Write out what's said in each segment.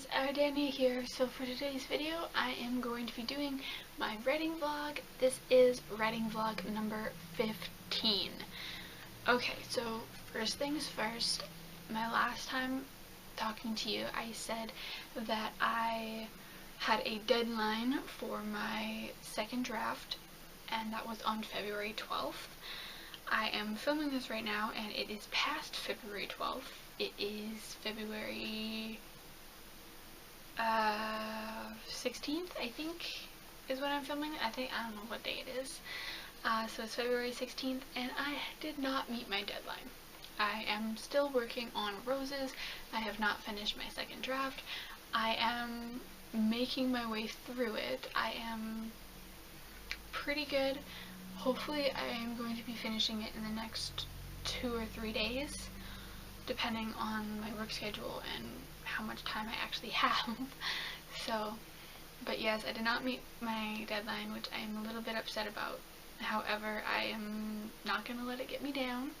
guys, Danny here. So for today's video, I am going to be doing my writing vlog. This is writing vlog number 15. Okay, so first things first, my last time talking to you, I said that I had a deadline for my second draft, and that was on February 12th. I am filming this right now, and it is past February 12th. It is February 16th, I think, is when I'm filming it. I don't know what day it is. So it's February 16th, and I did not meet my deadline. I am still working on Roses. I have not finished my second draft. I am making my way through it. I am pretty good. Hopefully I am going to be finishing it in the next 2 or 3 days, depending on my work schedule and how much time I actually have. So, but yes, I did not meet my deadline, which I am a little bit upset about. However, I am not going to let it get me down,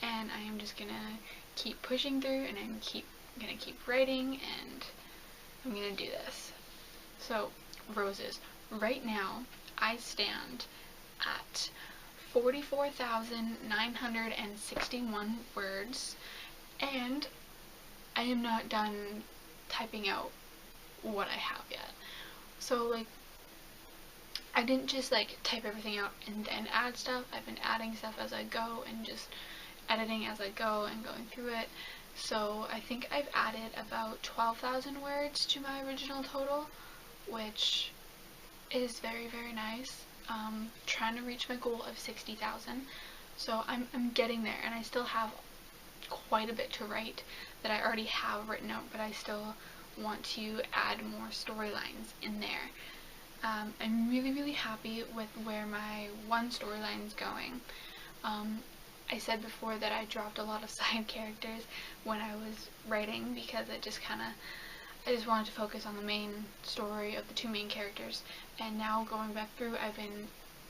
and I am just going to keep pushing through, and I'm going to keep writing, and I'm going to do this. So, Roses. Right now, I stand at 44,961 words, and I am not done typing out what I have yet. So, like, I didn't just, like, type everything out and then add stuff. I've been adding stuff as I go and just editing as I go and going through it. So, I think I've added about 12,000 words to my original total, which is very, very nice. Trying to reach my goal of 60,000. So, I'm getting there, and I still have quite a bit to write that I already have written out, but I still want to add more storylines in there. I'm really, really happy with where my one storyline is going. I said before that I dropped a lot of side characters when I was writing because I just wanted to focus on the main story of the two main characters, and now going back through, I've been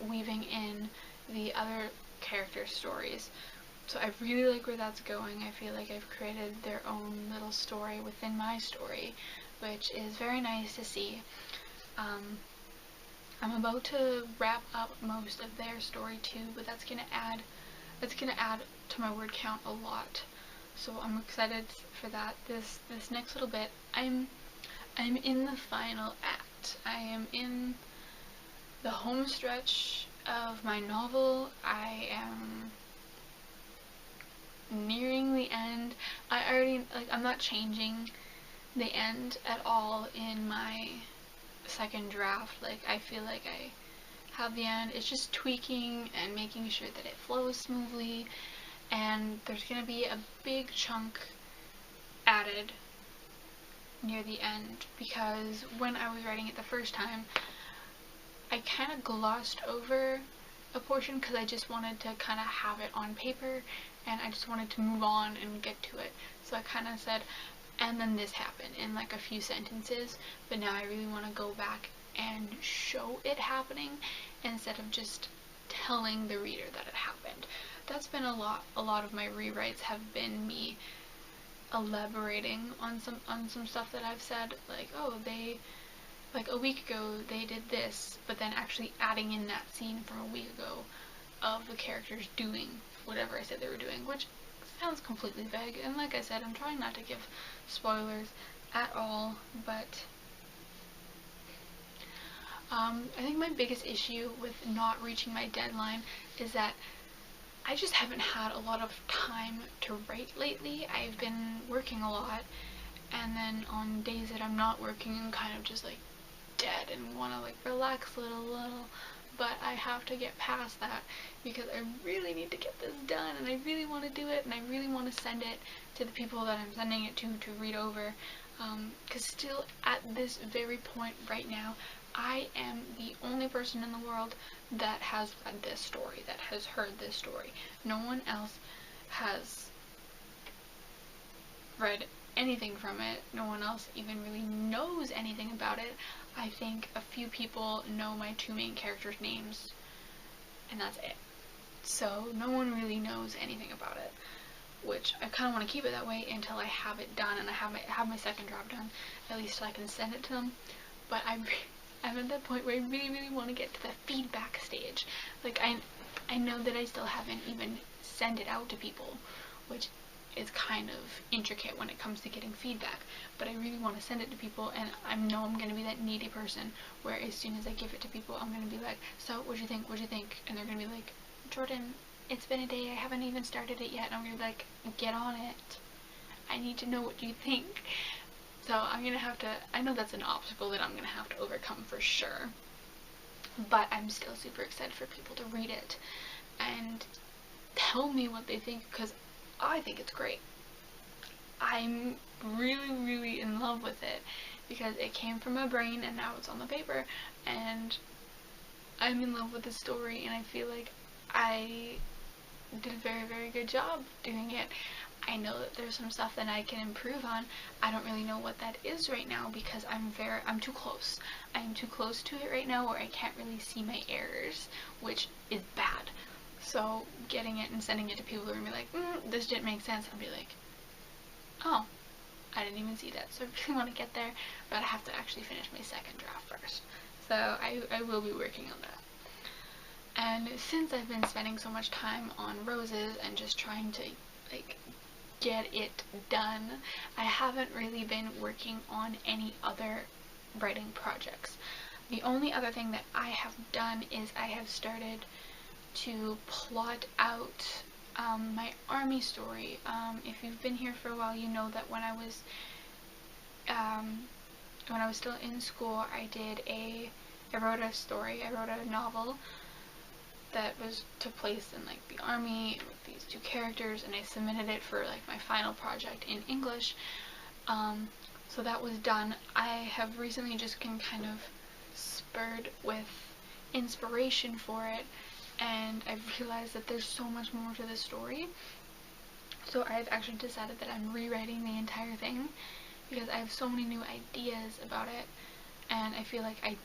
weaving in the other character stories. So I really like where that's going. I feel like I've created their own little story within my story, which is very nice to see. I'm about to wrap up most of their story too, but that's gonna add to my word count a lot. So I'm excited for that. This next little bit, I'm in the final act. I am in the home stretch of my novel. I am nearing the end. I'm not changing the end at all in my second draft. Like, I feel like I have the end. It's just tweaking and making sure that it flows smoothly, and there's gonna be a big chunk added near the end, because when I was writing it the first time, I kind of glossed over a portion because I just wanted to kind of have it on paper, and I just wanted to move on and get to it. So I kind of said, and then this happened, in like a few sentences, but now I really want to go back and show it happening instead of just telling the reader that it happened. That's been a lot of my rewrites have been me elaborating on some stuff that I've said, like, oh, like a week ago they did this, but then actually adding in that scene from a week ago of the characters doing whatever I said they were doing, which sounds completely vague, and like I said, I'm trying not to give spoilers at all, but I think my biggest issue with not reaching my deadline is that I just haven't had a lot of time to write lately. I've been working a lot, and then on days that I'm not working, I'm kind of just like dead and want to like relax a little, but I have to get past that because I really need to get this done, and I really want to do it, and I really want to send it to the people that I'm sending it to read over, because still at this very point right now, I am the only person in the world that has read this story, that has heard this story. No one else has read anything from it. No one else even really knows anything about it. I think a few people know my two main characters' names, and that's it. So no one really knows anything about it. which I kind of want to keep it that way until I have it done and I have my second draft done, at least so I can send it to them. But I'm at that point where I really want to get to the feedback stage. Like, I know that I still haven't even sent it out to people, which is kind of intricate when it comes to getting feedback, but I really want to send it to people, and I know I'm going to be that needy person where as soon as I give it to people, I'm going to be like, so what'd you think, and they're going to be like, Jordan, it's been a day, I haven't even started it yet, and I'm going to be like, get on it, I need to know what you think. So I'm going to have to, I know that's an obstacle that I'm going to have to overcome for sure, but I'm still super excited for people to read it and tell me what they think, because I think it's great. I'm really in love with it because it came from my brain and now it's on the paper, and I'm in love with the story, and I feel like I did a very good job doing it. I know that there's some stuff that I can improve on. I don't really know what that is right now because I'm too close. I'm too close to it right now where I can't really see my errors, which is bad. So getting it and sending it to people who are going to be like, this didn't make sense, I'll be like, oh, I didn't even see that. So I really want to get there, but I have to actually finish my second draft first. So I will be working on that. And since I've been spending so much time on Roses and just trying to like get it done, I haven't really been working on any other writing projects. The only other thing that I have done is I have started to plot out my army story. If you've been here for a while, you know that when I was still in school, I wrote a story, I wrote a novel that took place in like the army with these two characters, and I submitted it for like my final project in English. So that was done. I have recently just been kind of spurred with inspiration for it, and I've realized that there's so much more to the story. So I've actually decided that I'm rewriting the entire thing because I have so many new ideas about it, and I feel like I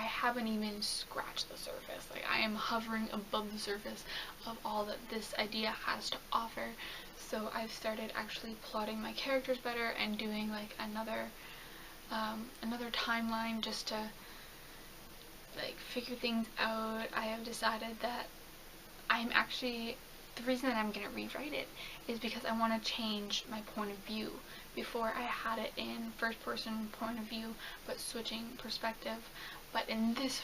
haven't even scratched the surface. Like, I am hovering above the surface of all that this idea has to offer. So I've started actually plotting my characters better and doing like another timeline just to like figure things out. I have decided that the reason that I'm going to rewrite it is because I want to change my point of view. Before I had it in first person point of view, but switching perspective. But in this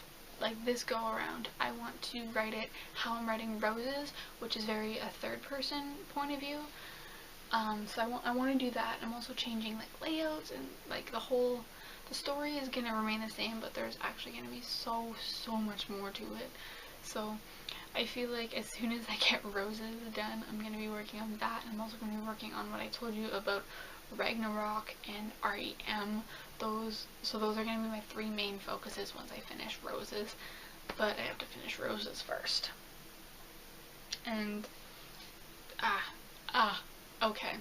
go around, I want to write it how I'm writing Roses, which is very a third person point of view. So I want to do that. I'm also changing like layouts, and like the story is going to remain the same, but there's actually going to be so much more to it. So I feel like as soon as I get Roses done, I'm going to be working on that. I'm also going to be working on what I told you about Ragnarok and REM. Those are going to be my three main focuses once I finish Roses, but I have to finish Roses first. And okay.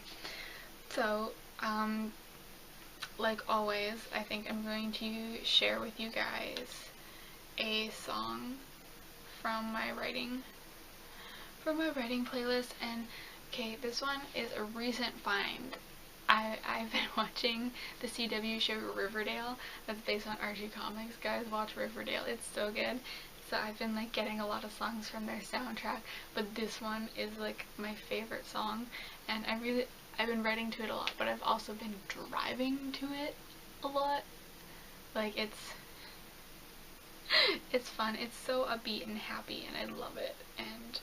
So like always, I think I'm going to share with you guys a song from my writing playlist. And okay, this one is a recent find. I've been watching the CW show Riverdale that's based on Archie Comics. Guys, watch Riverdale, it's so good. So I've been like getting a lot of songs from their soundtrack, but this one is like my favorite song, and I've been writing to it a lot, but I've also been driving to it a lot. Like, it's fun, it's so upbeat and happy, and I love it. And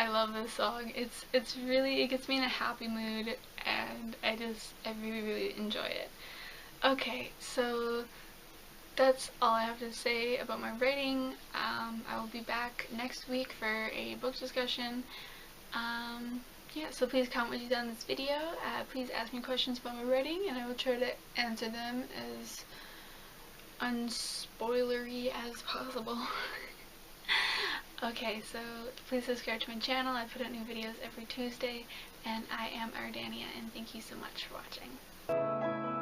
I love this song. It's really, it gets me in a happy mood, and I really enjoy it. Okay, so that's all I have to say about my writing. I will be back next week for a book discussion. Yeah, so please comment what you thought in this video. Please ask me questions about my writing, and I will try to answer them as unspoilery as possible. Okay, so please subscribe to my channel. I put out new videos every Tuesday, and I am Ardania, and thank you so much for watching.